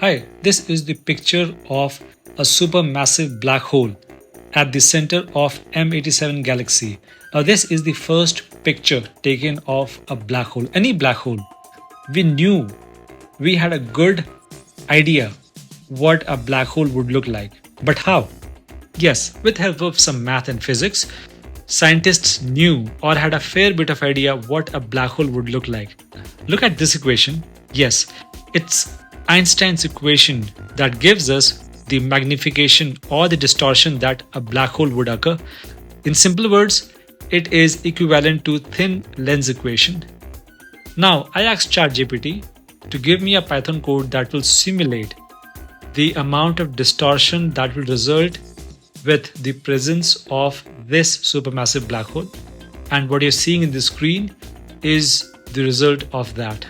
Hi, this is the picture of a supermassive black hole at the center of M87 galaxy. This is the first picture taken of a black hole, any black hole. We knew, we had a good idea what a black hole would look like. But how? Yes, with help of some math and physics, scientists knew or had a fair bit of idea what a black hole would look like. Look at this equation. Yes, it's Einstein's equation that gives us the magnification or the distortion that a black hole would occur. In simple words, it is equivalent to thin lens equation. Now, I asked ChatGPT to give me a Python code that will simulate the amount of distortion that will result with the presence of this supermassive black hole. And what you're seeing in the screen is the result of that.